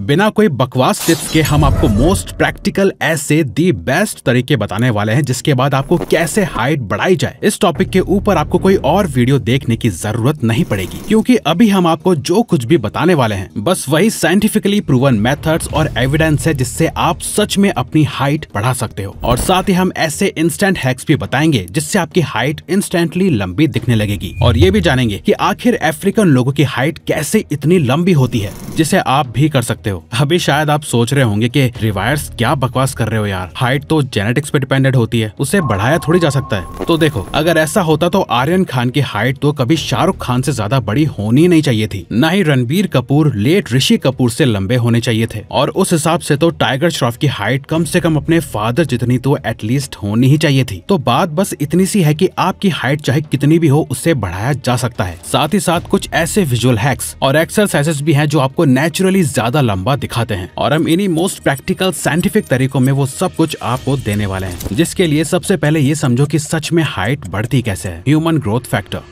बिना कोई बकवास टिप्स के हम आपको मोस्ट प्रैक्टिकल ऐसे दी बेस्ट तरीके बताने वाले हैं जिसके बाद आपको कैसे हाइट बढ़ाई जाए। इस टॉपिक के ऊपर आपको कोई और वीडियो देखने की जरूरत नहीं पड़ेगी, क्योंकि अभी हम आपको जो कुछ भी बताने वाले हैं बस वही साइंटिफिकली प्रूवन मेथड्स और एविडेंस है जिससे आप सच में अपनी हाइट बढ़ा सकते हो। और साथ ही हम ऐसे इंस्टेंट हैक्स भी बताएंगे जिससे आपकी हाइट इंस्टेंटली लंबी दिखने लगेगी। और ये भी जानेंगे कि आखिर अफ्रीकन लोगों की हाइट कैसे इतनी लंबी होती है, जिसे आप भी कर सकते हो। अभी शायद आप सोच रहे होंगे कि रिवायर्स क्या बकवास कर रहे हो यार, हाइट तो जेनेटिक्स पे डिपेंडेंट होती है, उसे बढ़ाया थोड़ी जा सकता है। तो देखो, अगर ऐसा होता तो आर्यन खान की हाइट तो कभी शाहरुख खान से ज्यादा बड़ी होनी नहीं चाहिए थी, न ही रणबीर कपूर लेट ऋषि कपूर से लंबे होने चाहिए थे। और उस हिसाब से तो टाइगर श्रॉफ की हाइट कम से कम अपने फादर जितनी तो एटलीस्ट होनी ही चाहिए थी। तो बात बस इतनी सी है कि आपकी हाइट चाहे कितनी भी हो उससे बढ़ाया जा सकता है। साथ ही साथ कुछ ऐसे विजुअल हैक्स और एक्सरसाइजेस भी हैं जो आपको नेचुरली ज्यादा लंबा दिखाते हैं, और हम इन्हीं मोस्ट प्रैक्टिकल साइंटिफिक तरीकों में वो सब कुछ आपको देने वाले हैं। जिसके लिए सबसे पहले ये समझो कि सच में हाइट बढ़ती कैसे है। ह्यूमन ग्रोथ फैक्टर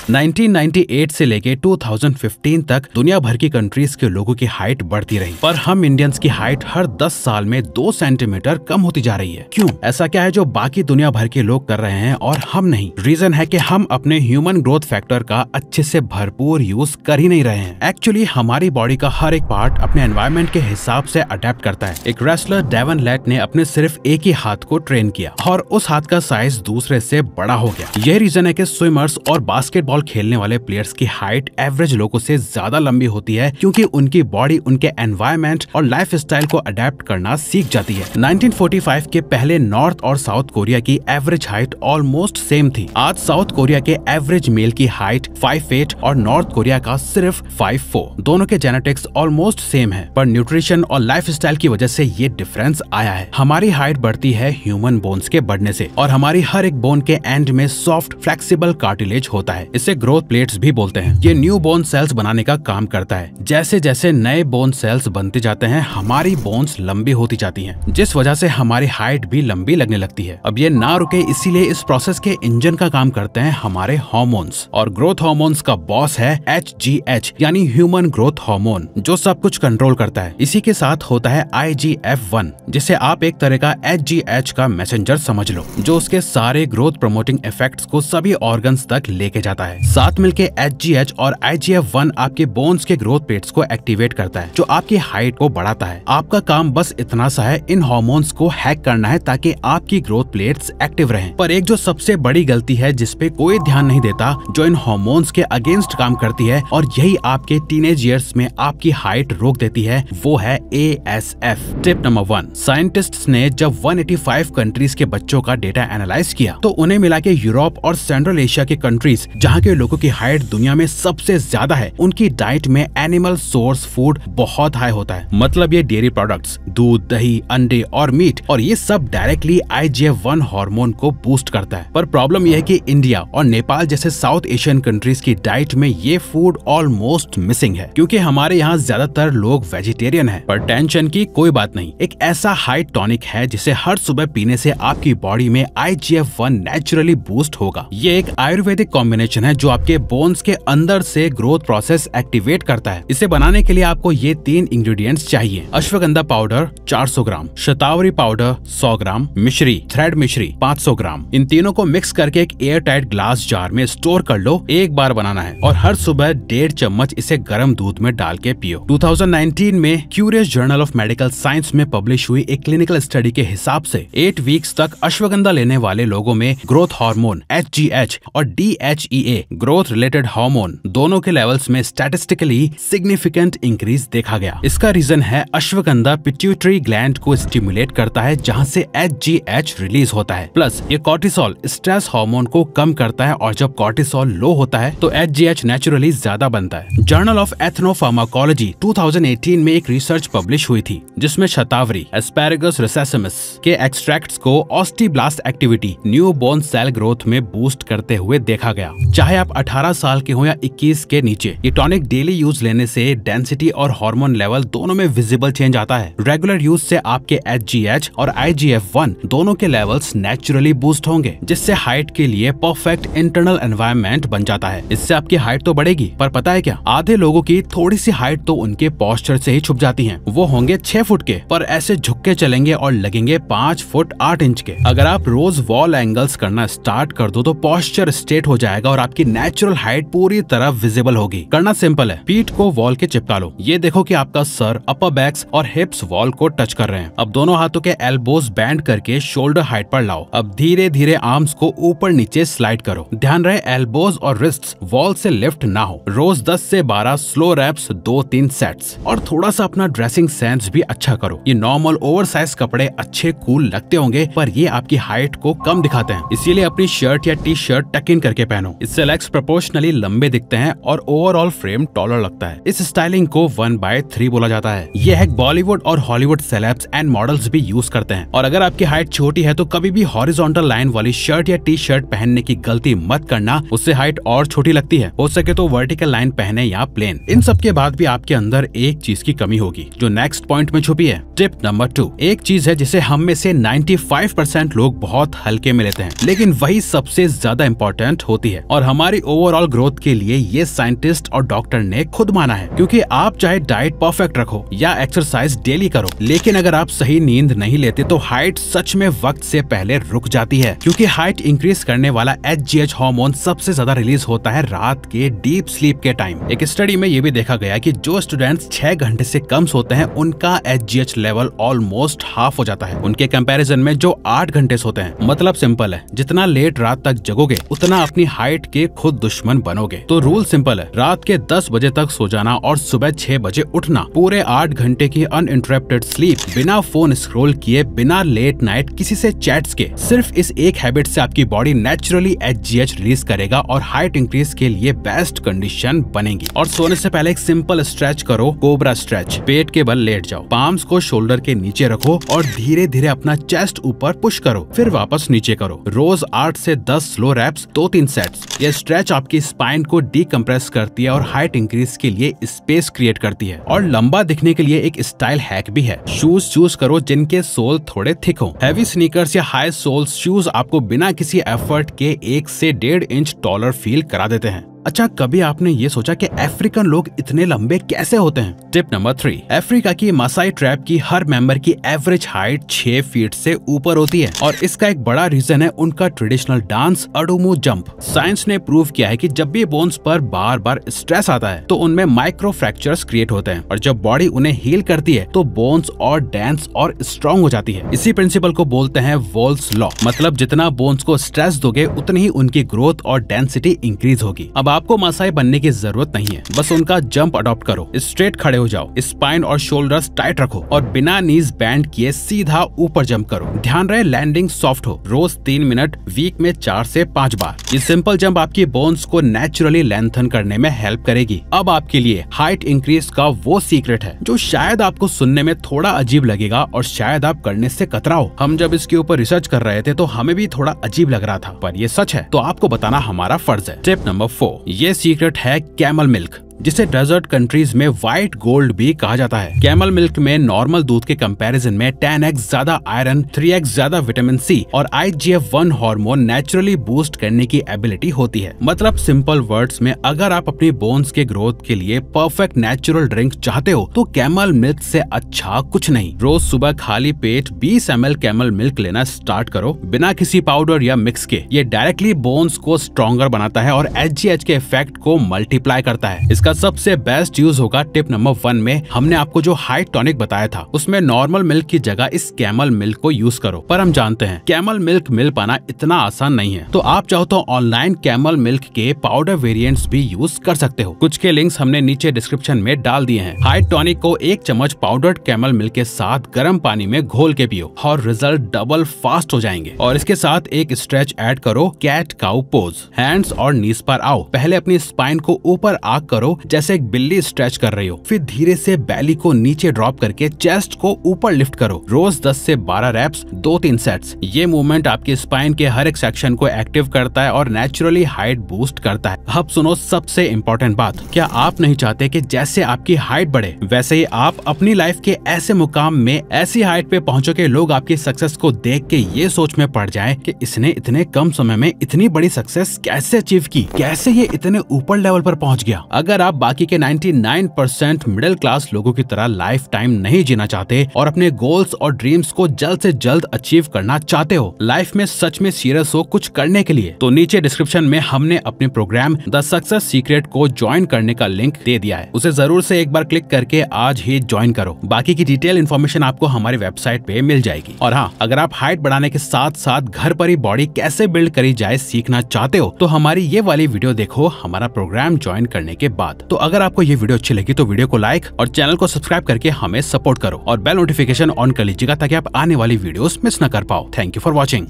1998 से लेके 2015 तक दुनिया भर की कंट्रीज के लोगों की हाइट बढ़ती रही, पर हम इंडियंस की हाइट हर 10 साल में 2 सेंटीमीटर कम होती जा रही है। क्यों? ऐसा क्या है जो बाकी दुनिया भर के लोग कर रहे हैं और हम नहीं? रीजन है कि हम अपने ह्यूमन ग्रोथ फैक्टर का अच्छे से भरपूर यूज कर ही नहीं रहे हैं। एक्चुअली हमारी बॉडी का हर एक पार्ट अपने एनवायरमेंट के हिसाब से अडेप्ट करता है। एक रेसलर डेवन लेट ने अपने सिर्फ एक ही हाथ को ट्रेन किया और उस हाथ का साइज दूसरे से बड़ा हो गया। यही रीजन है कि स्विमर्स और बास्केटबॉल खेलने वाले प्लेयर्स की हाइट एवरेज लोगों से ज्यादा लंबी होती है, क्योंकि उनकी बॉडी उनके एनवायरमेंट और लाइफ स्टाइल को अडेप्ट करना सीख जाती है। 1945 के पहले नॉर्थ और साउथ कोरिया की एवरेज हाइट ऑलमोस्ट सेम थी। आज साउथ कोरिया के एवरेज मेल की हाइट 5'8" और नॉर्थ कोरिया का सिर्फ 5'4". दोनों के जेनेटिक्स ऑलमोस्ट सेम है, पर न्यूट्रिशन और लाइफ स्टाइल की वजह से ये डिफरेंस आया है। हमारी हाइट बढ़ती है ह्यूमन बोन्स के बढ़ने से, और हमारी हर एक बोन के एंड में सॉफ्ट फ्लेक्सिबल कार्टिलेज होता है। इसे ग्रोथ प्लेट्स भी बोलते हैं। ये न्यू बोन सेल्स बनाने का काम करता है। जैसे जैसे नए बोन सेल्स बनते जाते हैं हमारी बोन्स लंबी होती जाती हैं, जिस वजह से हमारी हाइट भी लंबी लगने लगती है। अब ये ना रुके, इसीलिए इस प्रोसेस के इंजन का काम करते हैं हमारे हार्मोन्स, और ग्रोथ हार्मोन्स का बॉस है HGH यानी ह्यूमन ग्रोथ हार्मोन, जो सब कुछ कंट्रोल करता है। इसी के साथ होता है IGF-1, जिसे आप एक तरह का HGH का मैसेंजर समझ लो, जो उसके सारे ग्रोथ प्रमोटिंग इफेक्ट्स को सभी ऑर्गन्स तक लेके जाता है। साथ मिलके HGH और IGF-1 आपके बोन्स के ग्रोथ प्लेट्स को एक्टिवेट करता है, जो आपकी हाइट को बढ़ाता है। आपका काम बस इतना सा है, इन हार्मोन्स को हैक करना है ताकि आपकी ग्रोथ प्लेट्स एक्टिव रहें। पर एक जो सबसे बड़ी गलती है जिसपे कोई ध्यान नहीं देता, जो इन हार्मोन्स के अगेंस्ट काम करती है और यही आपके टीनेज ईयर्स में आपकी हाइट रोक देती है, वो है ASF। टिप नंबर 1, साइंटिस्ट्स ने जब 185 कंट्रीज के बच्चों का डेटा एनालाइज किया तो उन्हें मिला कि यूरोप और सेंट्रल एशिया के कंट्रीज जहाँ के लोगों की हाइट दुनिया में सबसे ज्यादा है, उनकी डाइट में एनिमल सोर्स फूड बहुत हाई होता है। मतलब ये डेयरी प्रोडक्ट्स, दूध, दही, अंडे और मीट, और ये सब डायरेक्टली IGF-1 हार्मोन को बूस्ट करता है। पर प्रॉब्लम यह है कि इंडिया और नेपाल जैसे साउथ एशियन कंट्रीज की डाइट में ये फूड ऑलमोस्ट मिसिंग है, क्योंकि हमारे यहाँ ज्यादातर लोग वेजिटेरियन है। पर टेंशन की कोई बात नहीं, एक ऐसा हाइट टॉनिक है जिसे हर सुबह पीने से आपकी बॉडी में IGF-1 नेचुरली बूस्ट होगा। ये एक आयुर्वेदिक कॉम्बिनेशन है जो आपके बोन्स के अंदर से ग्रोथ प्रोसेस एक्टिवेट करता है। इसे बनाने के लिए आपको ये 3 इंग्रेडिएंट्स चाहिए: अश्वगंधा पाउडर 400 ग्राम, शतावरी पाउडर 100 ग्राम, मिश्री, थ्रेड मिश्री 500 ग्राम। इन तीनों को मिक्स करके एक एयर टाइट ग्लास जार में स्टोर कर लो। एक बार बनाना है और हर सुबह 1.5 चम्मच इसे गर्म दूध में डाल के पियो। 2019 में curious journal of medical science में पब्लिश हुई एक क्लिनिकल स्टडी के हिसाब से 8 वीक्स तक अश्वगंधा लेने वाले लोगों में ग्रोथ हार्मोन HGH और DHEA ग्रोथ रिलेटेड हार्मोन दोनों के लेवल्स में स्टैटिस्टिकली सिग्निफिकेंट इंक्रीज देखा गया। इसका रीजन है अश्वगंधा पिट्यूटरी ग्लैंड को स्टिमुलेट करता है, जहां से HGH रिलीज होता है। प्लस ये कॉर्टिसोल स्ट्रेस हार्मोन को कम करता है, और जब कॉर्टिसोल लो होता है तो HGH नेचुरली ज्यादा बनता है। जर्नल ऑफ एथनोफार्माकोलॉजी 2018 में एक रिसर्च पब्लिश हुई थी, जिसमें शतावरी एस्पैरागस रिसेसिमस के एक्सट्रैक्ट्स को osteoblast activity new bone cell growth में बूस्ट करते हुए देखा गया। चाहे आप 18 साल के हो या 21 के नीचे। ये टॉनिक डेली यूज लेने से डेंसिटी और हार्मोन लेवल दोनों में विजिबल चेंज आता है। रेगुलर यूज से आपके HGH और IGF-1 दोनों के लेवल्स नेचुरली बूस्ट होंगे, जिससे हाइट के लिए परफेक्ट इंटरनल एनवायरनमेंट बन जाता है। इससे आपकी हाइट तो बढ़ेगी, पर पता है क्या, आधे लोगों की थोड़ी सी हाइट तो उनके पोस्चर से ही छुप जाती है। वो होंगे 6 फुट के, पर ऐसे झुक के चलेंगे और लगेंगे 5 फुट 8 इंच के। अगर आप रोज वॉल एंगल्स करना स्टार्ट कर दो तो पोस्चर स्ट्रेट हो जाएगा और आपकी नेचुरल हाइट पूरी तरह विजिबल होगी। करना सिंपल है, पीठ को वॉल के चिपका लो। ये देखो कि आपका सर, अपर बैक्स और हिप्स वॉल को टच कर रहे हैं। अब दोनों हाथों के एल्बोज बैंड करके शोल्डर हाइट पर लाओ। अब धीरे धीरे आर्म्स को ऊपर नीचे स्लाइड करो। ध्यान रहे एल्बोज और रिस्ट्स वॉल से लिफ्ट ना हो। रोज 10 से 12 स्लो रैप्स, 2-3 सेट्स। और थोड़ा सा अपना ड्रेसिंग सेंस भी अच्छा करो। ये नॉर्मल ओवरसाइज कपड़े अच्छे कूल लगते होंगे, पर ये आपकी हाइट को कम दिखाते हैं, इसीलिए अपनी शर्ट या टी शर्ट टक इन करके पहनो। इससे लेग्स प्रोपोर्शनली लंबे दिखते हैं और ओवरऑल फ्रेम टॉलर लगता है। इस स्टाइलिंग को 1/3 बोला जाता है। ये हैक बॉलीवुड और हॉलीवुड सेलेब्स एंड मॉडल्स भी यूज करते हैं। और अगर आपकी हाइट छोटी है तो कभी भी हॉरिजॉन्टल लाइन वाली शर्ट या टी शर्ट पहनने की गलती मत करना, उससे हाइट और छोटी लगती है। हो सके तो वर्टिकल लाइन पहने या प्लेन। इन सब के बाद भी आपके अंदर एक चीज की कमी होगी, जो नेक्स्ट पॉइंट में छुपी है। टिप नंबर 2, एक चीज है जिसे हम में से 95% लोग बहुत हल्के में लेते हैं, लेकिन वही सबसे ज्यादा इंपॉर्टेंट होती है। और हमारी ओवरऑल ग्रोथ के लिए ये साइंटिस्ट और डॉक्टर ने खुद माना है। क्योंकि आप चाहे डाइट परफेक्ट रखो या एक्सरसाइज डेली करो, लेकिन अगर आप सही नींद नहीं लेते तो हाइट सच में वक्त से पहले रुक जाती है। क्योंकि हाइट इंक्रीज करने वाला HGH हार्मोन सबसे ज्यादा रिलीज होता है रात के डीप स्लीप के टाइम। एक स्टडी में ये भी देखा गया कि जो स्टूडेंट्स 6 घंटे से कम सोते हैं उनका HGH लेवल ऑलमोस्ट हाफ हो जाता है उनके कंपैरिजन में जो 8 घंटे सोते हैं। मतलब सिंपल है, जितना लेट रात तक जगोगे उतना अपनी हाइट के खुद दुश्मन बनोगे। तो रूल सिंपल है, रात के 10 बजे तक सो जाना और सुबह 6 बजे उठना। पूरे 8 घंटे की अनइंटरप्टेड स्लीप, बिना फोन स्क्रॉल किए, बिना लेट नाइट किसी से चैट्स के। सिर्फ इस एक हैबिट से आपकी बॉडी नेचुरली HGH रिलीज करेगा और हाइट इंक्रीज के लिए बेस्ट कंडीशन बनेगी। और सोने से पहले एक सिंपल स्ट्रेच करो, कोबरा स्ट्रेच। पेट के बल लेट जाओ, पाम्स को शोल्डर के नीचे रखो और धीरे धीरे अपना चेस्ट ऊपर पुश करो, फिर वापस नीचे करो। रोज 8 से 10 स्लो रैप्स, 2-3 सेट्स। ये स्ट्रेच आपकी स्पाइन को डीकम्प्रेस करती है और हाइट इंक्रीज के लिए स्पेस क्रिएट करती है। और लंबा दिखने के लिए एक स्टाइल हैक भी है, शूज चूज करो जिनके सोल थोड़े थिक हो। हैवी स्नीकर्स या हाई सोल्स शूज आपको बिना किसी एफर्ट के 1 से 1.5 इंच टॉलर फील करा देते हैं। अच्छा, कभी आपने ये सोचा कि अफ्रीकन लोग इतने लंबे कैसे होते हैं? टिप नंबर 3, अफ्रीका की मासाई ट्राइब की हर मेंबर की एवरेज हाइट 6 फीट से ऊपर होती है और इसका एक बड़ा रीजन है उनका ट्रेडिशनल डांस अडुमू जंप। साइंस ने प्रूव किया है कि जब भी बोन्स पर बार बार स्ट्रेस आता है तो उनमें माइक्रो फ्रैक्चर्स क्रिएट होते हैं और जब बॉडी उन्हें हील करती है तो बोन्स और डेंस और स्ट्रॉन्ग हो जाती है। इसी प्रिंसिपल को बोलते हैं वॉल्स लॉ। मतलब जितना बोन्स को स्ट्रेस दोगे उतनी ही उनकी ग्रोथ और डेंसिटी इंक्रीज होगी। अब आपको मासाई बनने की जरूरत नहीं है, बस उनका जंप अडॉप्ट करो। स्ट्रेट खड़े हो जाओ, स्पाइन और शोल्डर्स टाइट रखो और बिना नीज बैंड किए सीधा ऊपर जंप करो। ध्यान रहे लैंडिंग सॉफ्ट हो। रोज 3 मिनट, वीक में 4 से 5 बार। ये सिंपल जंप आपकी बोन्स को नेचुरली लेंथन करने में हेल्प करेगी। अब आपके लिए हाइट इंक्रीज का वो सीक्रेट है जो शायद आपको सुनने में थोड़ा अजीब लगेगा और शायद आप करने से कतराओ। हम जब इसके ऊपर रिसर्च कर रहे थे तो हमें भी थोड़ा अजीब लग रहा था, पर ये सच है तो आपको बताना हमारा फर्ज है। टिप नंबर 4, ये सीक्रेट है कैमल मिल्क, जिसे डेजर्ट कंट्रीज में व्हाइट गोल्ड भी कहा जाता है। कैमल मिल्क में नॉर्मल दूध के कंपैरिजन में 10x ज्यादा आयरन, 3x ज्यादा विटामिन सी और IGF-1 हार्मोन नेचुरली बूस्ट करने की एबिलिटी होती है। मतलब सिंपल वर्ड्स में, अगर आप अपनी बोन्स के ग्रोथ के लिए परफेक्ट नेचुरल ड्रिंक चाहते हो तो कैमल मिल्क से अच्छा कुछ नहीं। रोज सुबह खाली पेट 20 ml कैमल मिल्क लेना स्टार्ट करो, बिना किसी पाउडर या मिक्स के। ये डायरेक्टली बोन्स को स्ट्रॉन्गर बनाता है और HGH के इफेक्ट को मल्टीप्लाई करता है। इसका सबसे बेस्ट यूज होगा टिप नंबर 1 में हमने आपको जो हाइट टॉनिक बताया था उसमें नॉर्मल मिल्क की जगह इस कैमल मिल्क को यूज करो। पर हम जानते हैं कैमल मिल्क मिल पाना इतना आसान नहीं है, तो आप चाहो तो ऑनलाइन कैमल मिल्क के पाउडर वेरिएंट्स भी यूज कर सकते हो। कुछ के लिंक्स हमने नीचे डिस्क्रिप्शन में डाल दिए हैं। हाइट टॉनिक को 1 चम्मच पाउडर्ड कैमल मिल्क के साथ गर्म पानी में घोल के पियो और रिजल्ट डबल फास्ट हो जाएंगे। और इसके साथ एक स्ट्रेच ऐड करो, कैट काउ पोज। हैंड्स और नीज पर आओ। पहले अपनी स्पाइन को ऊपर आग करो, करो जैसे एक बिल्ली स्ट्रेच कर रही हो। फिर धीरे से बैली को नीचे ड्रॉप करके चेस्ट को ऊपर लिफ्ट करो। रोज 10 से 12 रेप्स, 2-3 सेट्स। ये मूवमेंट आपके स्पाइन के हर एक सेक्शन को एक्टिव करता है और नेचुरली हाइट बूस्ट करता है। अब सुनो सबसे इम्पोर्टेंट बात, क्या आप नहीं चाहते कि जैसे आपकी हाइट बढ़े वैसे ही आप अपनी लाइफ के ऐसे मुकाम में, ऐसी हाइट पे पहुंचो कि लोग आपकी सक्सेस को देख के ये सोच में पड़ जाए कि इसने इतने कम समय में इतनी बड़ी सक्सेस कैसे अचीव की, कैसे ये इतने ऊपर लेवल पर पहुंच गया। अगर आप बाकी के 99% मिडिल क्लास लोगों की तरह लाइफ टाइम नहीं जीना चाहते और अपने गोल्स और ड्रीम्स को जल्द से जल्द अचीव करना चाहते हो, लाइफ में सच में सीरियस हो कुछ करने के लिए, तो नीचे डिस्क्रिप्शन में हमने अपने प्रोग्राम द सक्सेस सीक्रेट को ज्वाइन करने का लिंक दे दिया है। उसे जरूर से एक बार क्लिक करके आज ही ज्वाइन करो। बाकी की डिटेल इन्फॉर्मेशन आपको हमारी वेबसाइट पे मिल जाएगी। और हाँ, अगर आप हाइट बढ़ाने के साथ साथ घर पर ही बॉडी कैसे बिल्ड करी जाए सीखना चाहते हो तो हमारी ये वाली वीडियो देखो हमारा प्रोग्राम ज्वाइन करने के बाद। तो अगर आपको ये वीडियो अच्छी लगी तो वीडियो को लाइक और चैनल को सब्सक्राइब करके हमें सपोर्ट करो और बेल नोटिफिकेशन ऑन कर लीजिएगा ताकि आप आने वाली वीडियोस मिस न कर पाओ। Thank you for watching.